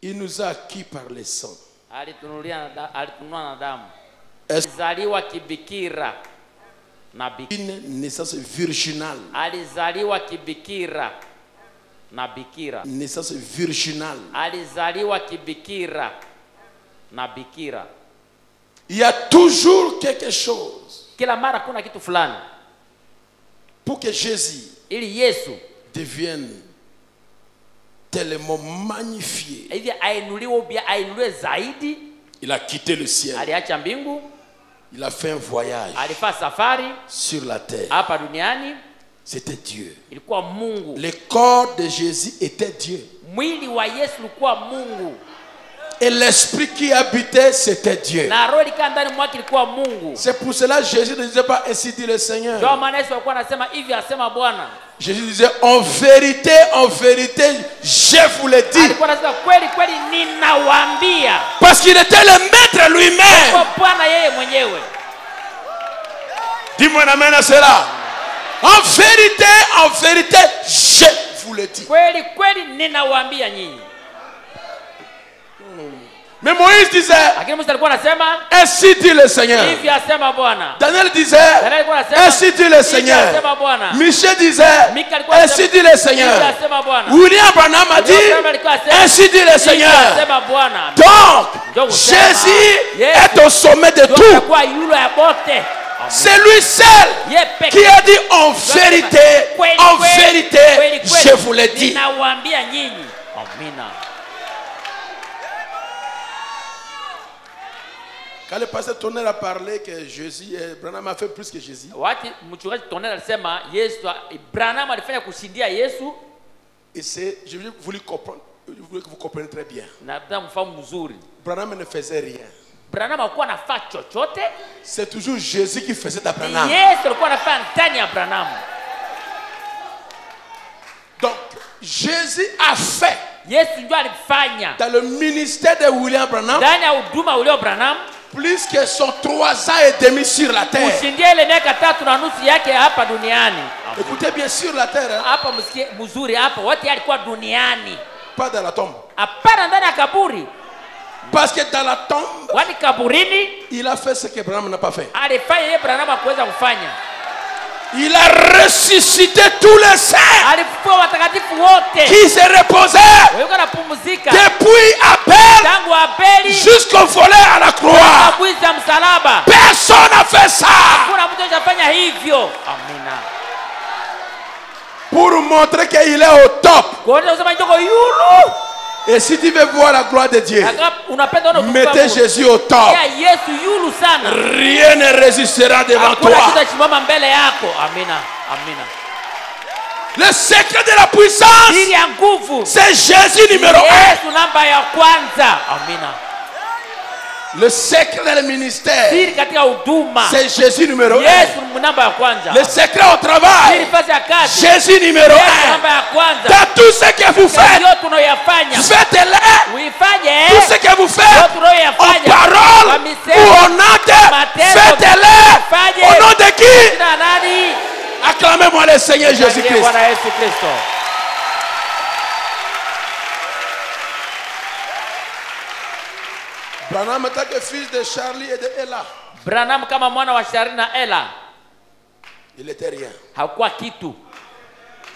Il nous a acquis par le sang. Alitununua na damu. Est-ce Alizaliwa kibikira na bikira. une naissance virginale? Alizaliwa kibikira na bikira. Naissance virginale. Alizaliwa kibikira na bikira. Il y a toujours quelque chose Kila mara kuna kitu fulani pour que Jésus ili Yesu devienne tellement magnifié. hivi ainuliwe zaidi. Il a quitté le ciel. Aliacha mbingu, Il a fait un voyage alifanya safari sur la terre. hapa duniani. C'était Dieu. Ilikuwa Mungu. Le corps de Jésus était Dieu. Mwili wa Yesu ulikuwa Mungu. Et l'esprit qui habitait, c'était Dieu. Na roho ilikaa ndani mwake ilikuwa Mungu. C'est pour cela que Jésus ne disait pas ainsi dit le Seigneur. Ndio maana Yesu alikuwa anasema hivi, asema Bwana. Jésus disait en vérité, je vous le dis. Alikuwa anasema kweli kweli ninawaambia. Parce qu'il était le maître lui-même. Kwa Bwana yeye mwenyewe. Dis-moi amen à cela. En vérité, je vous le dis. Kweli kweli ninawaambia nyinyi. Mais Moïse disait, Lakini Musa alikuwa anasema ainsi dit le Seigneur. hivi, asema Bwana. Daniel disait, Daniel alikuwa anasema ainsi dit le Seigneur. asema Bwana. Michel disait, Mika alikuwa ainsi dit le Seigneur. hivi, asema Bwana. William Branham a dit, ainsi dit le Seigneur. Asema Bwana. Donc, Jésus est au sommet de tout. Kwa yule ya bote. C'est lui seul qui a dit en vérité, je vous le dis. Ninawaambia nyinyi. Amina. Quand le pasteur Tonnerre a parlé que Jésus, Branham a fait plus que Jésus. Wakati mchungaji Tonnerre alisema Yesu, Branham alifanya kushindia Yesu. Et c'est, je voulais comprendre, je voulais que vous compreniez très bien. Na mfahamu mzuri. Branham ne faisait rien. Branham alikuwa anafanya chochote. C'est toujours Jésus qui faisait de Branham. Yesu alikuwa anafanya ndani ya Branham. Donc, Jésus a fait Yesu ndio alifanya dans le ministère de William Branham ndani ya huduma ule Branham plus que son 3 ans et demi sur la terre. kushindia ile miaka 3.5 yake hapa duniani. Écoutez bien, sur la terre. Hapa msikie mzuri, hapa wote alikuwa duniani. Pas dans la tombe. Hapana ndani ya kaburi. Parce que dans la tombe, wani kaburini, il a fait ce que Branham n'a pas fait. alifanya yeye Branham hakuweza kufanya. Il a ressuscité tous les saints Alifufua watakatifu wote qui se reposaient walikuwa wanapumzika depuis Abel tangu Abeli jusqu'au volet à la croix. kuiza msalaba. Personne n'a fait ça. Kuna mtu anafanya hivyo. Amina. Pour montrer qu'il est au top. Kwa hiyo unasema njoko yulu. Et si tu veux voir la gloire de Dieu, mettez Jésus au top. Rien ne résistera devant toi. Le secret de la puissance, c'est Jésus numéro 1. Le secret du ministère, c'est Jésus numéro 1. Le secret au travail, Jésus numéro 1. Dans tout ce que vous faites, faites-le. Tout ce que vous faites, en parole ou en acte, faites-le. Au nom de qui? Acclamez-moi le Seigneur Jésus-Christ. Branham était que fils de Charlie et de Ella. Branham kama mwana wa Charlie na Ella. Il n'était rien. Hakuwa kitu.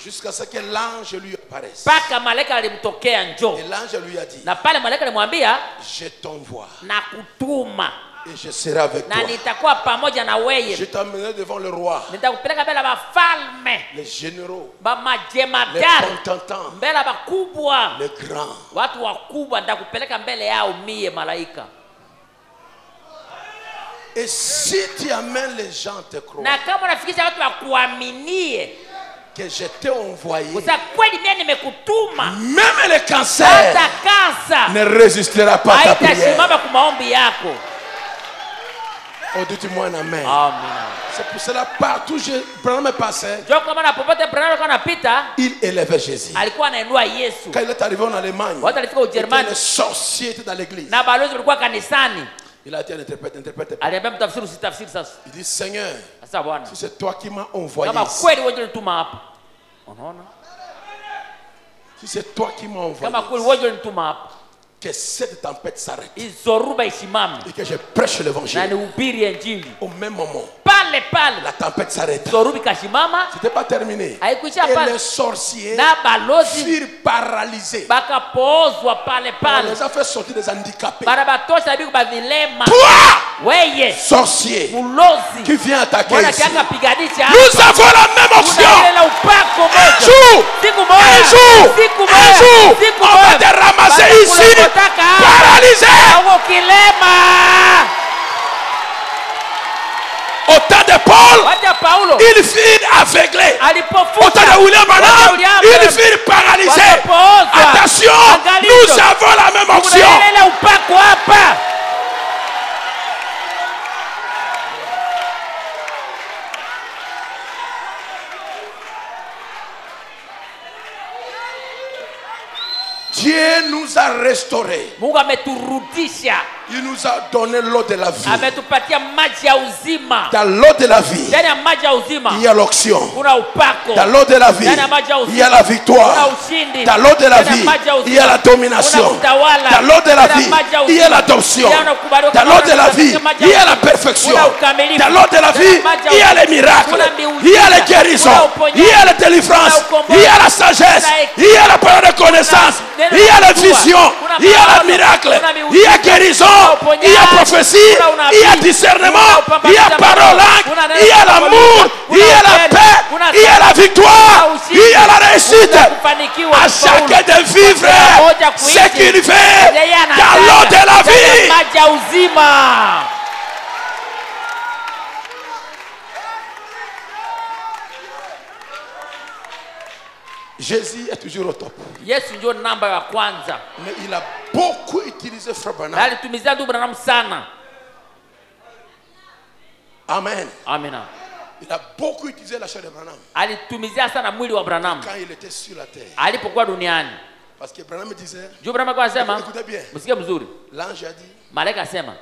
Jusqu'à ce que l'ange lui apparaisse. Paka malaika alimtokea njoo. Et l'ange lui a dit. Na pale malaika alimwambia, je t'envoie. Nakutuma. Et je serai avec toi. Na nitakuwa pamoja na wewe. Je t'emmènerai devant le roi. Nitakupeleka mbele ya wafalme. Les généraux. Majemadari. Les contentants. Mbele ya wakubwa. Les grands. Watu wakubwa nitakupeleka mbele yao mie malaika. Et si tu amènes les gens te croire. Na kama unafikisha watu wakuaminie que je t'ai envoyé, même le cancer ne résistera pas à ta prière. Oh, dites-moi un amen. C'est pour cela partout Branham passait, il élevait Jésus. Quand il est arrivé en Allemagne, les sorciers étaient dans l'église. Il a dit à l'interprète, il dit, Seigneur, si c'est toi qui m'as envoyé ici, si c'est toi qui m'as envoyé ici, que cette tempête s'arrête izoruba isimame et que je prêche na l'évangile. nihubiri injili. Au même moment, Pale pale la tempête s'arrête. zoruba ikashimama. C'était pas terminé. Haikuisha Et pale. les sorciers Na balozi furent paralysés. bakapoozwa pale On pale. les a fait sortir des handicapés. Barabatosha biku bavilema. Toi, Weye sorcier, mulozi qui vient attaquer mwana ici, kianga piganisha nous avons la même option. unalela upako Un moja. jour, Siku un moja jour, siku un moja jour, siku on va moja te ramasser ici, paralysé. au kilema. Au temps de Paul, Wacha Paulo ils furent aveuglés. alipofuka Au temps de William Branham, William ils furent paralysés. wakapoozwa. Attention, Angalisho. nous avons la même option. Unalela upako hapa. Dieu nous a restaurés. Mungu ameturudisha. Il nous a donné l'eau de la vie. Ametupatia maji ya uzima. Dans l'eau de la vie, Ndani ya maji ya uzima il y a l'onction. kuna upako. Dans l'eau de la vie, Ndani ya maji ya uzima il y a la victoire. kuna ushindi. Dans l'eau de la Ndani ya vie, maji ya uzima il y a la domination. kuna utawala. Dans l'eau de la Ndani ya vie, maji ya il y a uzima l'adoption. kuna ukubaliwa Dans l'eau de la kuna vie, maji il y a uzima la perfection. kuna ukamilifu. Dans l'eau de la Ndani ya vie, maji ya il y a uzima les miracles. kuna miujiza. Il y a les guérisons. Kuna uponyaji. Il y a la délivrance. Kuna ukombozi. Il y a la sagesse. Kuna hekima. Il y a la parole de connaissance. Kuna Il y a la kujua. vision. Kuna Il y a maono. le miracle. Kuna Il y a miujiza. guérison. Kuna uponyaji. Il y a prophétie. Kuna unabii. Il y a discernement. Kuna Il y a upambanuzi. parole langue. Kuna neno Il y a la l'amour. Kuna Il y a la upendo. paix. Kuna Il y a la victoire. Kuna ushindi. Il y a la réussite. Kuna kufanikiwa, À kufaulu. chacun de vivre Moja kuishi. ce qu'il fait Yeye anataka. dans l'eau de la Ndani ya vie. maji ya uzima. Jésus est toujours au top. Yesu ndio namba ya kwanza. Mais il a beaucoup utilisé Frère Na Branham. alitumizia ndugu Branham sana. Amen. Amina. Il a beaucoup utilisé la chair de Branham Alitumizia sana mwili wa Branham quand il était sur la terre. alipokuwa duniani. Parce que Branham disait, Juu Branham kwa sema, écoutez bien, msikie mzuri. l'ange a dit, Malaika asema,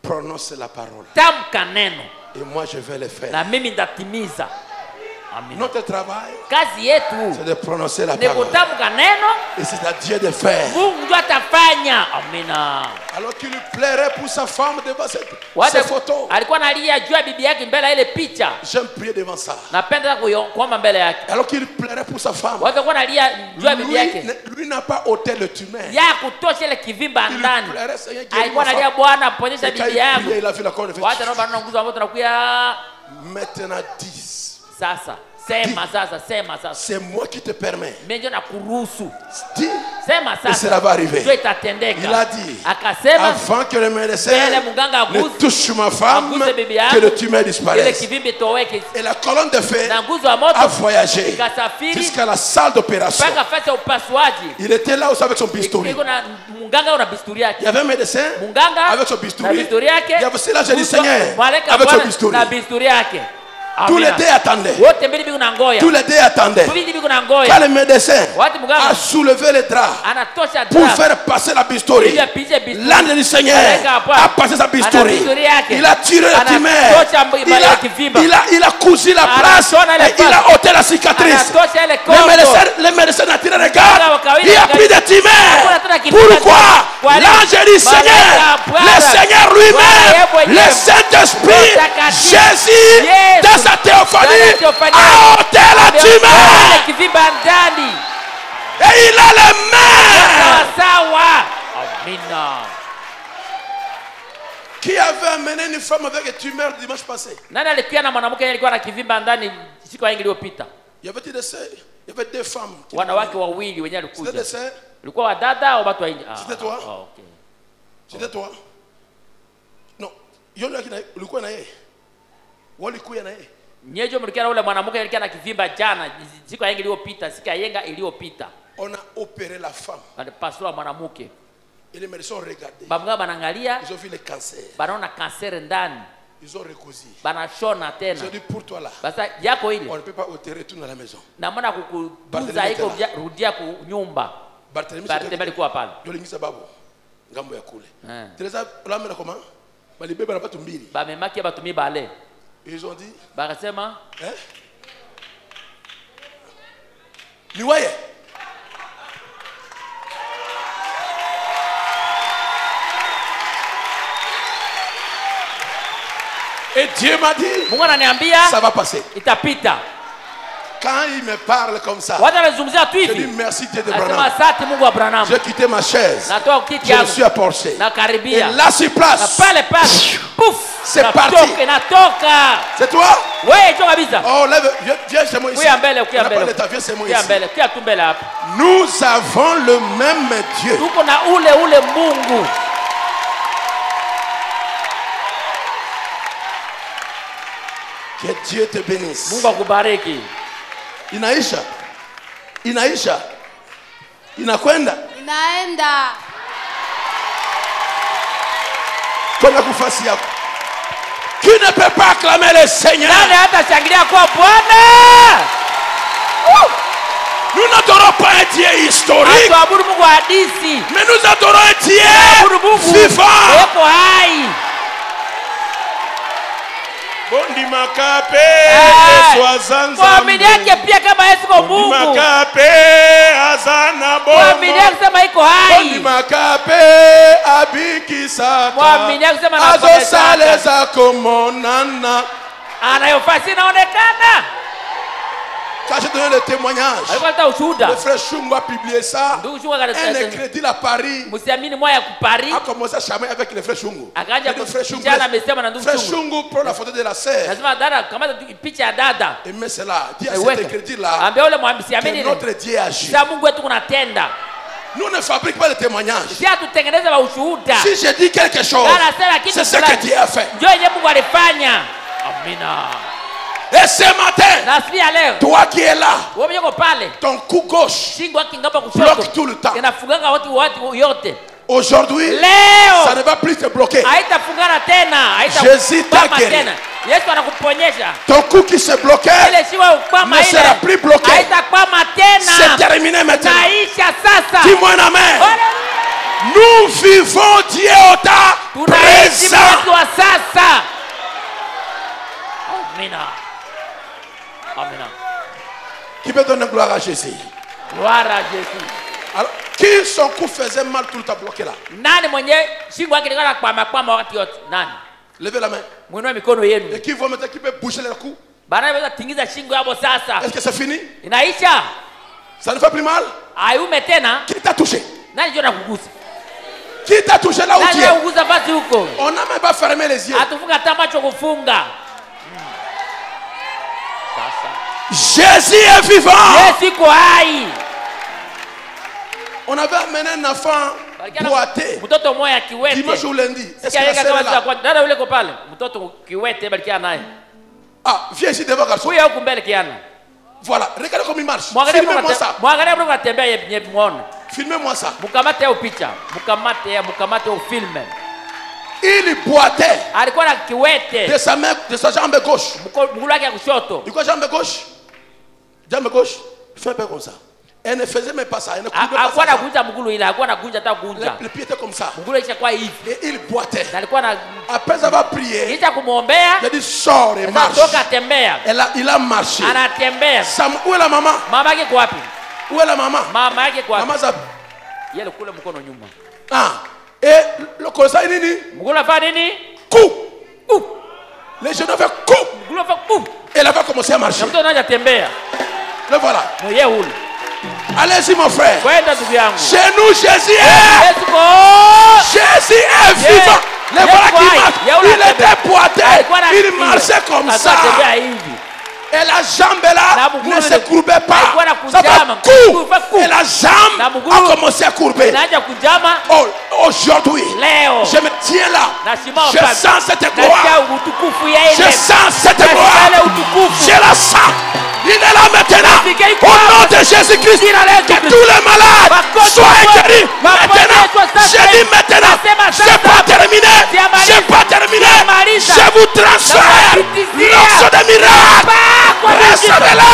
prononce la parole. tamka neno Et moi je vais le faire. na mimi nitatimiza. Amina. Notre travail, Kazi yetu c'est de prononcer la ni parole. kutamka neno, Et c'est à Dieu de faire. Mungu ndio atafanya. Amina. Alors qu'il lui plairait pour sa femme devant ces Wate photos. alikuwa analia juu ya bibi yake mbele ya ile picha. J'aime prier devant ça. Napenda kuomba mbele yake. Alors qu'il lui plairait pour sa femme. Watu walikuwa analia juu ya bibi yake. Lui n'a pas ôté le tumain. Ya kutosha ile kivimba Il lui ndani. plairait, Seigneur, guéris Alikuwa ma analia femme. Bwana ponyesha Et quand bibi il yangu. priait, il a vu la corne de Watu nao bana nguzo ambao tunakuya Maintenant 10. sasa. Sema sasa, sema sasa. C'est moi qui te permets. Mimi ndio nakuruhusu. Dis. Sema Et sasa. cela va arriver. Ndio itatendeka. Il a dit, Akasema avant que le médecin mbele mganga ne aguse touche ma femme, aguse bibi yangu, que le tumain ile disparaisse. kivimbi toweke. Et la colonne de feu Na nguzo ya moto a voyagé ikasafiri jusqu'à la salle d'opération. mpaka fasi ya upasuaji. Il était là aussi avec son bistouri. Iko na mganga una bisturi Il y yake. avait un médecin Mganga avec son na bistouri. bisturi yake. Il y avait aussi là, j'ai dit, Nguzo- Seigneur, malaika avec son Bwana bistouri. na bisturi yake. Tous les Amina. deux attendaient. Wote mbili biko na ngoya. Tous les deux attendaient. Mbili biko na Quand ngoya. le médecin Watu mganga a soulevé les draps anatosha pour drap. faire passer la bistouri, Ili apige bisturi. l'âne du Seigneur Malaika Bwana a passé sa ana bistouri. bisturi yake. Il a tiré la tumeur. Anatosha mbali ya kivimba. Il a cousu la place Anashona ile et il a ôté la cicatrice. Anatosha ile Le médecin a tiré le regard. Il a pris des tumeurs. Hakuna tena kivimba. Pourquoi? Kwa nini? L'ange du Seigneur, Malaika Bwana. le Seigneur lui-même, Bwana le Saint-Esprit, Mtakatifu. Jésus, Yesu. dans sa théophanie, Dans la théophanie. a ôté la tumeur. Kivimba ndani. Et il a les mains. Sawa sawa. Amina. Qui avait amené une femme avec une tumeur dimanche passé? Nani alikuwa na mwanamke alikuwa na kivimba ndani siku nyingi iliyopita? Il y avait des sœurs, il y avait deux femmes. Wanawake wawili wenyewe C'était walikuja. des sœurs. Ulikuwa wadada au watu wa nje? C'était toi? Okay. C'était toi? Non. Yule ulikuwa na yeye. Walikuwa na yeye. Nyejo mlikia na ule mwanamke alikuwa na kivimba jana siku nyingi iliyopita, siku ya yenga iliyopita. On a opéré la femme. Alipasua mwanamke. Et les médecins ont regardé. Bamga banaangalia, Ils ont vu le cancer. banaona kanseri ndani. Ils ont recousu. Banashona tena. Ils ont dit pour toi là. Basa yako ile. On ne peut pas ôter, retourne à la maison. Na maana kukutunza Barthélemy iko était là. rudia ku nyumba. Barthélemy alikuwa pale. Yolingisa babu. Ngambo ya kule. Eh. Teresa la mena comment? Balibeba na batu mbili. Bamemaki batumi bale. Ils ont dit, Bakasema, hein? Ni waye? Et Dieu m'a dit, ça va passer. Quand il me parle comme ça, je dis merci Dieu de Branham. J'ai quitté ma chaise. Je me suis approché. Et là sur place, c'est parti. C'est toi? Oh, lève, viens chez moi ici. Viens chez moi ici. Nous avons le même Dieu. Que Dieu te bénisse. Inaisha. Inaisha. Inakwenda. Inaenda. Kona kufasi yako. Qui ne peut pas acclamer le Seigneur? Nous n'adorons pas un Dieu historique, mais nous adorons un Dieu vivant. Bondi makape mwamini yake pia kama Yesu kwa Mungu. Bondi makape azana bomo. Mwamini yake sema iko hai. Bondi makape abikisaka. Mwamini yake sema azosale za komonana. Anayofasi inaonekana. Quand j'ai donné le témoignage, le frère Chungu a publié ça. Un crédit à Paris a commencé à charmer avec le frère Chungu. Le frère Chungu prend la photo de la sœur et met cela. Dit à cet crédit-là que notre Dieu agit. Nous ne fabriquons pas de témoignages. Si je dis quelque chose, c'est ce que Dieu a fait. Et ce matin, toi qui es là, ton cou gauche bloque tout le temps. Aujourd'hui, ça ne va plus te bloquer. Jésus t'a guéri. Ton cou qui se bloquait ne sera plus bloqué. C'est terminé maintenant. Dis-moi un amen. Nous vivons Dieu au temps présent. Amen. Qui peut donner gloire à Jésus? Gloire à Jésus. Alors, qui son cou faisait mal tout le temps bloqué là? Levez la main. Et qui va maintenant qui peut bouger le cou? Est-ce que c'est fini? Ça ne fait plus mal? Qui t'a touché? Qui t'a touché là où tu es? On n'a même pas fermé les yeux. Jésus est vivant. On avait amené un enfant boité dimanche ou lundi. Est-ce que la sœur est là? Ah, viens ici devant garçon. Voilà, regardez comment il marche. Filmez-moi ça. Filmez-moi ça. Il boitait de sa jambe gauche. Du coup, jambe gauche. Jambe gauche. Fais un peu comme ça. Elle ne faisait même pas ça. Elle ne coupait pas ça. Le pied était comme ça. Et il boitait. Après avoir prié, il a dit sors et marche. Il a marché. Où est la maman? Où est la maman? Maman ça. Ah. Et le conseil nini? Coup. Les jeunes avaient coup. Et elle avait commencé à marcher. Le voilà. Allez-y mon frère. Chez nous Jésus est. Jésus est vivant. Les voilà qui marchent. Il était boité. Il marchait comme ça. Et la jambe là ne se courbait pas. Ça va coup. Et la jambe a commencé à courber. Oh, aujourd'hui, je me tiens là. Je sens cette gloire. Je sens cette gloire. Je la sens. Il est là maintenant. Au nom de Jésus-Christ, que tous les malades soient guéris. Maintenant, je dis maintenant, je n'ai pas terminé. Je n'ai pas terminé. Je vous transfère l'onction des miracles. Recevez-la.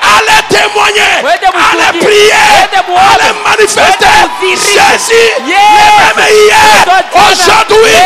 Allez témoigner, allez prier, allez manifester. Jésus, le même hier, aujourd'hui